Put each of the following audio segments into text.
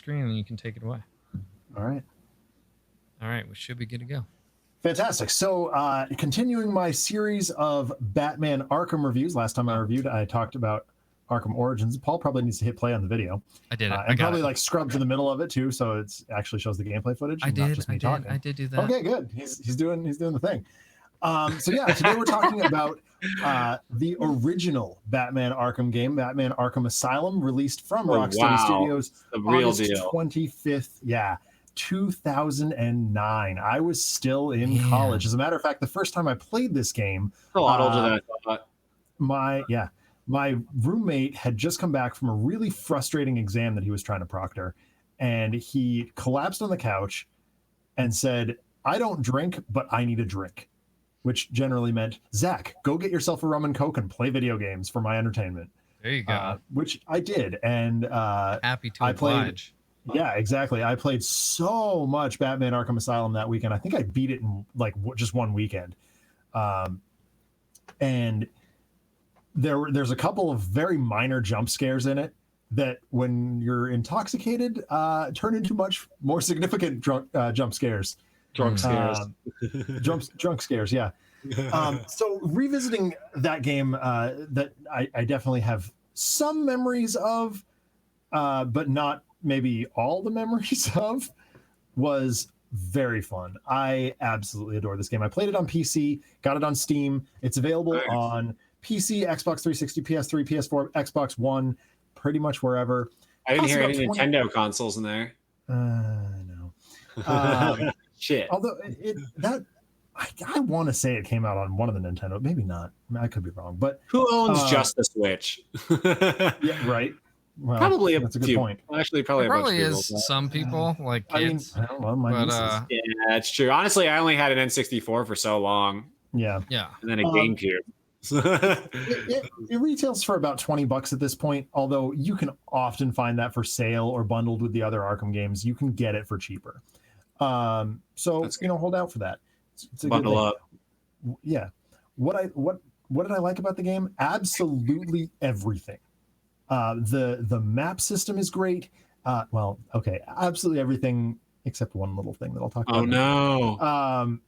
screen and you can take it away. All right. All right, we should be good to go. Fantastic. So continuing my series of Batman Arkham reviews. Last time I reviewed, I talked about Arkham Origins. Paul probably needs to hit play on the video. I did it. And probably like scrub to the middle of it too, so it actually shows the gameplay footage. I did. Not just me talking. I did do that. Okay, good. He's doing the thing. So yeah, today we're talking about the original Batman Arkham game, Batman Arkham Asylum, released from Rocksteady Studios, the real August deal. 25th. Yeah. 2009. I was still in college. As a matter of fact, the first time I played this game, a lot older than I thought. My roommate had just come back from a really frustrating exam that he was trying to proctor, and he collapsed on the couch and said, "I don't drink, but I need a drink," which generally meant, "Zach, go get yourself a rum and coke and play video games for my entertainment." There you go. Which I did, and happy to oblige. Yeah, exactly. I played so much Batman Arkham Asylum that weekend. I think I beat it in like just one weekend. And there's a couple of very minor jump scares in it that, when you're intoxicated, turn into much more significant jump scares. Drunk scares. Drunk scares, yeah. So revisiting that game, that I definitely have some memories of, but not maybe all the memories of, was very fun. I absolutely adore this game. I played it on PC, got it on Steam. It's available on PC, Xbox 360, PS3, PS4, Xbox One, pretty much wherever. I didn't hear any Nintendo consoles in there. No. Shit. Although I want to say it came out on one of the Nintendo, maybe not. I could be wrong. But who owns just the Switch? Yeah, right. Well, probably that's a good point. Well, actually, probably is people, some people like kids. I mean, yeah, it's true. Honestly, I only had an N64 for so long. Yeah. And then a GameCube. It retails for about $20 at this point, although you can often find that for sale or bundled with the other Arkham games. You can get it for cheaper. So hold out for that. It's a bundle up. Yeah. What did I like about the game? Absolutely everything. The map system is great. Absolutely everything except one little thing that I'll talk about. Oh no.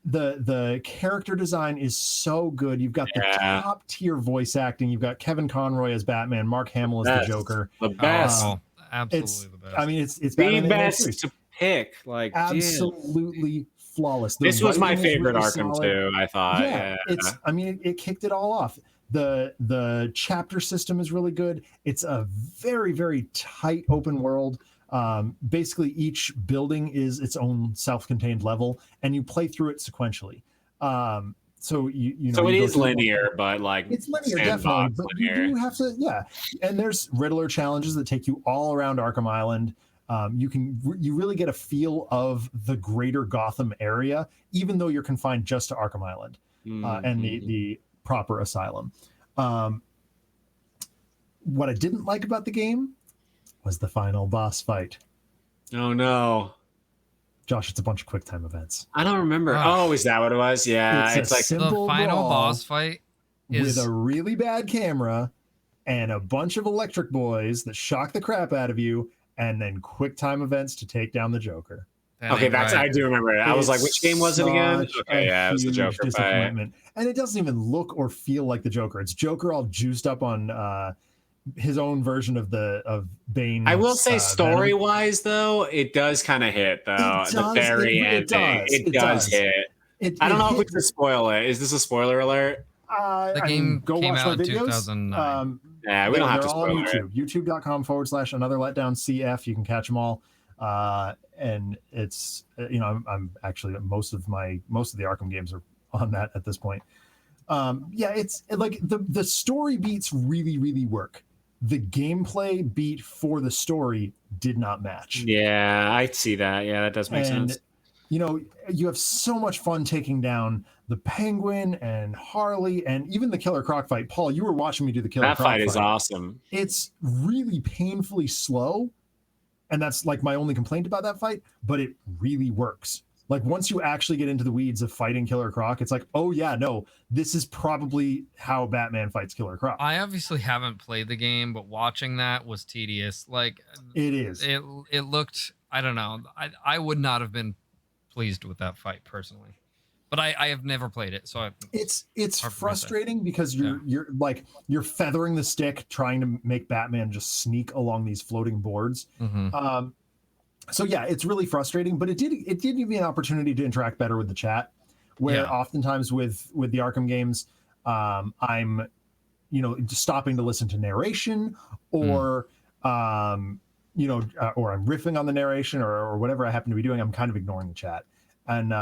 The character design is so good. You've got the top tier voice acting. You've got Kevin Conroy as Batman, Mark Hamill as the Joker. The best. Absolutely the best. I mean, it's the Batman best to pick. Like, absolutely flawless. This was my favorite Arkham too, I thought. Yeah. It kicked it all off. The chapter system is really good. It's a very, very tight open world. Basically, each building is its own self-contained level, and you play through it sequentially. So it is linear, but like it's linear, definitely. But you do have to, And there's Riddler challenges that take you all around Arkham Island. You really get a feel of the greater Gotham area, even though you're confined just to Arkham Island and the proper asylum. What I didn't like about the game was the final boss fight. Oh no, Josh, it's a bunch of quick time events. I don't remember. Is that what it was? Yeah, it's like the final boss fight with a really bad camera and a bunch of electric boys that shock the crap out of you, and then quick time events to take down the Joker. I do remember it. I was like, which game was it again? Okay, it was the Joker fight. And it doesn't even look or feel like the Joker. It's Joker all juiced up on his own version of Bane. I will say, story wise, though, it does kind of hit though. The very end, it does hit. I don't know if we can spoil it. Is this a spoiler alert? The game came out in 2009. Yeah, we don't have to spoil it. YouTube.com/another letdown CF. You can catch them all. And it's I'm actually most of the Arkham games are on that at this point. It's like the story beats really, really work. The gameplay beat for the story did not match. Yeah, I see that. Yeah, that does make sense. You have so much fun taking down the Penguin and Harley and even the Killer Croc fight. Paul, you were watching me do the Killer Croc fight. That fight is awesome. It's really painfully slow. And that's like my only complaint about that fight, but it really works. Like once you actually get into the weeds of fighting Killer Croc, it's like, oh yeah, no, this is probably how Batman fights Killer Croc. I obviously haven't played the game, but watching that was tedious. Like it is. It looked, I don't know. I would not have been pleased with that fight personally. But I have never played it, so it's frustrating because you're like you're feathering the stick trying to make Batman just sneak along these floating boards. Mm-hmm. So yeah, it's really frustrating, but it did give me an opportunity to interact better with the chat, where oftentimes with the Arkham games, I'm just stopping to listen to narration or or I'm riffing on the narration or whatever I happen to be doing. I'm kind of ignoring the chat. And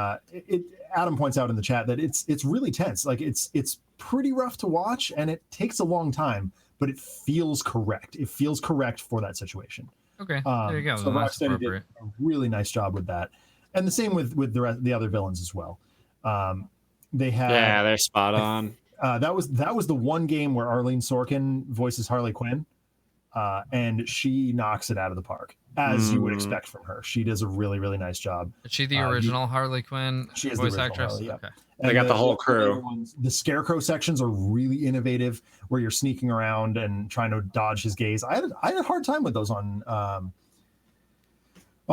Adam points out in the chat that it's really tense. Like it's pretty rough to watch, and it takes a long time, but it feels correct. It feels correct for that situation. Okay, there you go. So Rocksteady did a really nice job with that, and the same with the other villains as well. They had they're spot on. That was the one game where Arlene Sorkin voices Harley Quinn, and she knocks it out of the park, as you would expect from her. She does a really, really nice job. Is she the original Harley Quinn voice actress? Harley, yeah. Okay. They got the whole crew. The Scarecrow sections are really innovative, where you're sneaking around and trying to dodge his gaze. I had a hard time with those on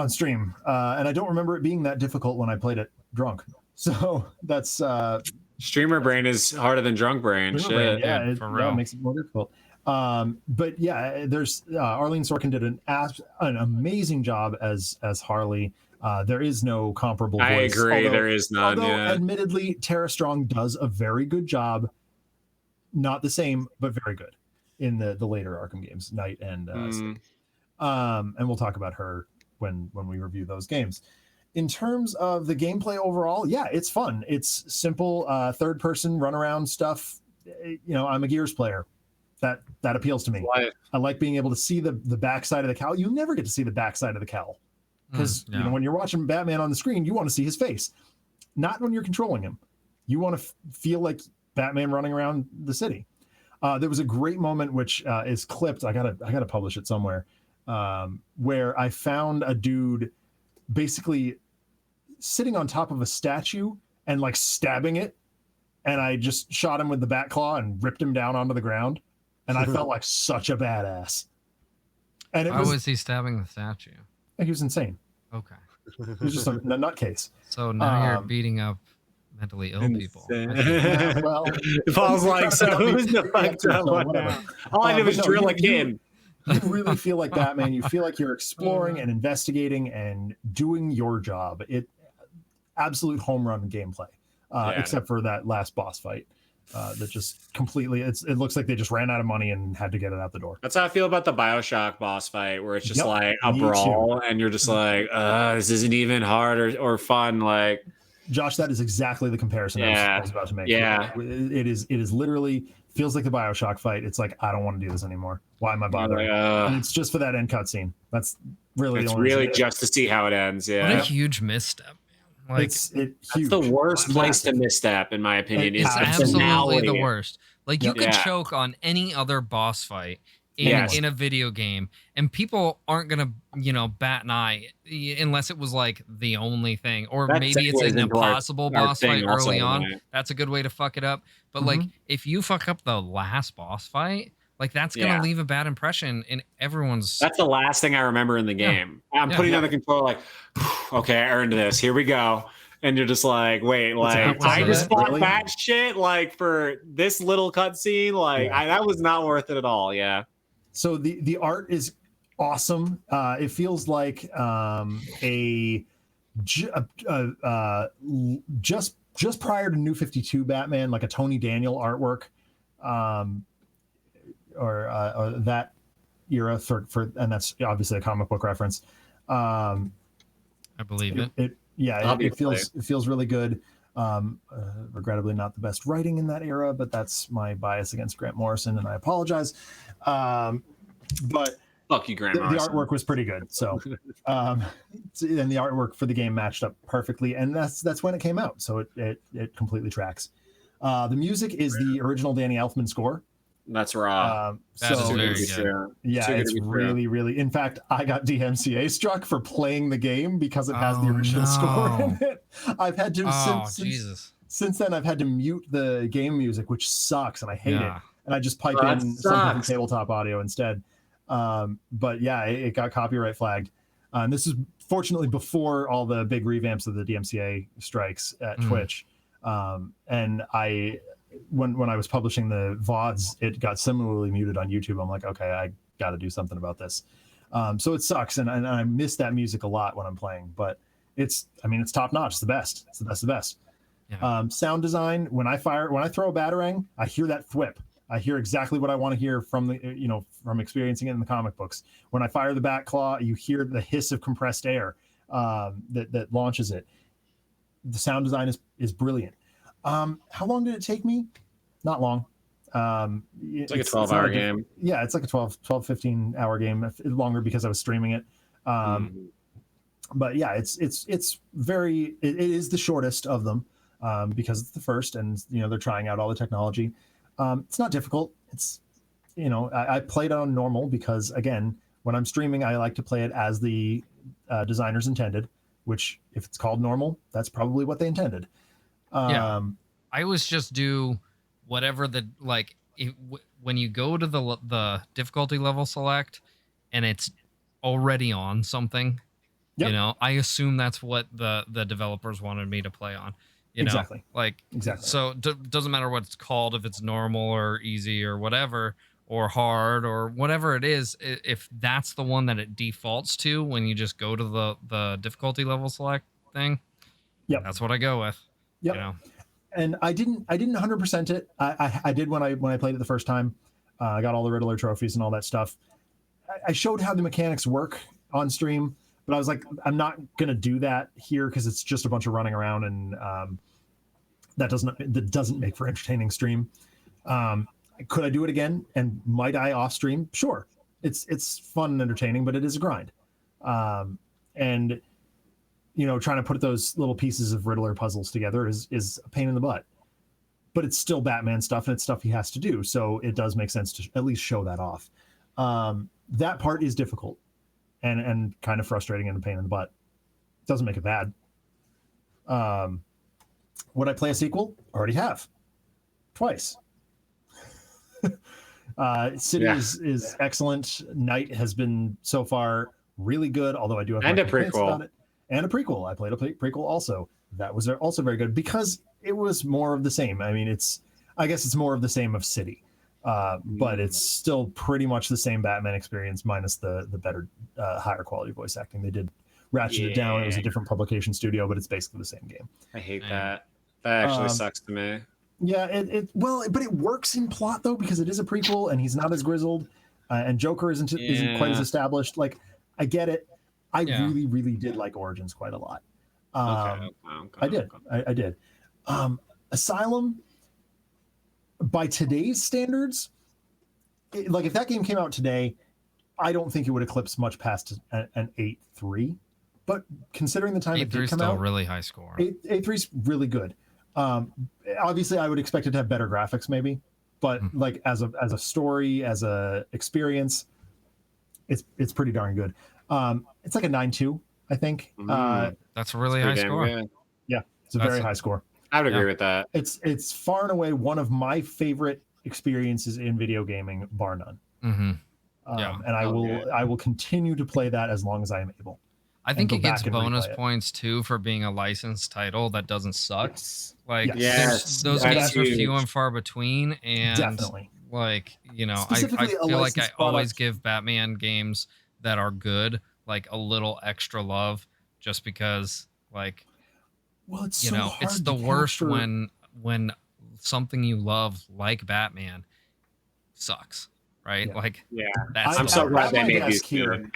stream, and I don't remember it being that difficult when I played it drunk. So that's streamer brain is harder than drunk brain. Shit. Brain, yeah, it makes it more difficult. But yeah, there's Arlene Sorkin did an amazing job as Harley. There is no comparable voice. I agree, there is none. Although, admittedly, Tara Strong does a very good job. Not the same, but very good in the later Arkham games, Knight and and we'll talk about her when we review those games. In terms of the gameplay overall, yeah, it's fun. It's simple, third person run around stuff. I'm a Gears player. That appeals to me. I like being able to see the backside of the cowl. You never get to see the backside of the cowl because when you're watching Batman on the screen, you want to see his face. Not when you're controlling him. You want to feel like Batman running around the city. There was a great moment which is clipped. I gotta publish it somewhere, where I found a dude basically sitting on top of a statue and like stabbing it, and I just shot him with the bat claw and ripped him down onto the ground. And I felt like such a badass. And Why was he stabbing the statue? He was insane. Okay. He was just a nutcase. So now you're beating up mentally ill people. Well, Paul's like, so who's the fucked up one now? All I did was drill a kid. You really feel like Batman. You feel like you're exploring and investigating and doing your job. Absolute home run gameplay, except for that last boss fight. That just completely it looks like they just ran out of money and had to get it out the door. That's how I feel about the BioShock boss fight, where it's just like a brawl and you're just like, this isn't even hard or fun. Like, Josh, that is exactly the comparison I was about to make. Yeah, it is literally feels like the BioShock fight. It's like, I don't want to do this anymore. Why am I bothering? And it's just for that end cutscene. That's really it's the only really just to see how it ends. Yeah, what a huge misstep. Like, that's the worst place to misstep, in my opinion. It's absolutely the worst. Like, you could choke on any other boss fight in a video game, and people aren't gonna bat an eye unless it was like the only thing, or maybe it's an impossible boss fight early on. Right? That's a good way to fuck it up. But like, if you fuck up the last boss fight, like that's gonna leave a bad impression in everyone's. That's the last thing I remember in the game. I'm putting on the controller like, okay, I earned this. Here we go. And you're just like, wait, like I just fought that shit like for this little cutscene. Like that was not worth it at all. Yeah. So the art is awesome. It feels like just prior to New 52 Batman, like a Tony Daniel artwork. Or that era for and that's obviously a comic book reference. I believe it feels really good. Regrettably not the best writing in that era, but that's my bias against Grant Morrison, and I apologize. But fuck you, Grant Morrison. The artwork was pretty good. So and the artwork for the game matched up perfectly, and that's when it came out. So it completely tracks. The music is the original Danny Elfman score. That's raw. That is very good. Yeah, it's really, really. In fact, I got DMCA struck for playing the game because it has the original score in it. I've had to since then I've had to mute the game music, which sucks, and I hate it. And I just pipe in something from tabletop audio instead. But yeah, it got copyright flagged. And this is fortunately before all the big revamps of the DMCA strikes at Twitch. And when I was publishing the VODs, it got similarly muted on YouTube. I'm like, okay, I got to do something about this. So it sucks, and I miss that music a lot when I'm playing. But it's top notch. It's the best. It's the best of the best. Yeah. Sound design. When I throw a batarang, I hear that thwip. I hear exactly what I want to hear from from experiencing it in the comic books. When I fire the bat claw, you hear the hiss of compressed air that launches it. The sound design is brilliant. How long did it take me? Not long. It's like a 12-hour game. Yeah, it's like a 12, 15 hour game. Longer because I was streaming it. But yeah, it is the shortest of them because it's the first, and they're trying out all the technology. It's not difficult. It's I played on normal because, again, when I'm streaming, I like to play it as the designers intended, which if it's called normal, that's probably what they intended. I always just do whatever when you go to the difficulty level select and it's already on something, I assume that's what the developers wanted me to play on. Exactly. So doesn't matter what it's called, if it's normal or easy or whatever, or hard or whatever it is, if that's the one that it defaults to when you just go to the difficulty level select thing, that's what I go with. And I didn't 100% it. I did when I played it the first time. I got all the Riddler trophies and all that stuff. I showed how the mechanics work on stream, but I was like, I'm not gonna do that here because it's just a bunch of running around, and that doesn't make for entertaining stream. Could I do it again? And might I off stream? Sure. It's fun and entertaining, but it is a grind. And trying to put those little pieces of Riddler puzzles together is a pain in the butt. But it's still Batman stuff, and it's stuff he has to do. So it does make sense to at least show that off. That part is difficult and kind of frustrating and a pain in the butt. Doesn't make it bad. Would I play a sequel? Already have. Twice. City is excellent. Night has been so far really good, although I do have a prequel about it. And a prequel. I played a prequel also. That was also very good because it was more of the same. I mean, I guess it's more of the same of City, but it's still pretty much the same Batman experience minus the better, higher quality voice acting. They did ratchet it down. It was a different publication studio, but it's basically the same game. I hate that. That actually sucks to me. Yeah, but it works in plot though because it is a prequel and he's not as grizzled, and Joker isn't quite as established. Like, I get it. I really, really did like Origins quite a lot. I did. Asylum, by today's standards, if that game came out today, I don't think it would eclipse much past an 8.3. But considering the time it did come out, really high score. 8.3 is really good. Obviously, I would expect it to have better graphics, maybe, but as a story, as a experience, it's pretty darn good. It's like a 9.2, I think. That's a really high score. Yeah, it's a very high score. I would agree with that. It's far and away one of my favorite experiences in video gaming, bar none. And I will continue to play that as long as I am able. I think it gets bonus points too for being a licensed title that doesn't suck. Those games are few and far between, and definitely. I feel like I always give Batman games that are good like a little extra love, just because it's the worst when something you love like Batman sucks, right? I'm so glad they made these here.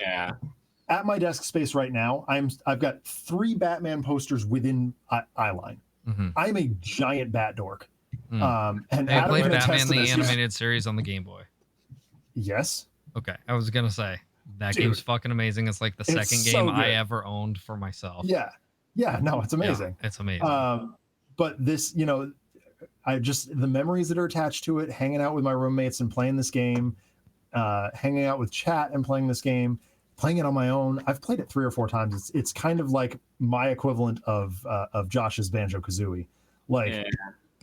At my desk space right now, I've got 3 Batman posters within eyeline. I'm a giant bat dork. And I played Batman the animated series on the Game Boy. Yes. Okay, I was gonna say that game's fucking amazing. It's like the second game I ever owned for myself. Yeah, no, it's amazing. It's amazing. But this, the memories that are attached to it, hanging out with my roommates and playing this game, hanging out with chat and playing this game, playing it on my own. I've played it 3 or 4 times. It's kind of like my equivalent of Josh's Banjo-Kazooie. Like,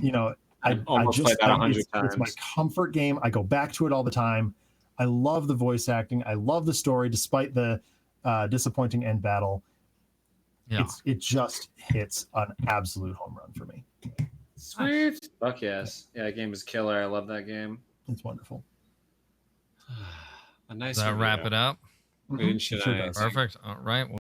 you know, I just played that 100 times. It's my comfort game. I go back to it all the time. I love the voice acting. I love the story, despite the disappointing end battle. Yeah. It just hits an absolute home run for me. Sweet. Fuck yes. Yeah, that game is killer. I love that game. It's wonderful. A nice. Does that wrap it up? Mm-hmm. Perfect. All right.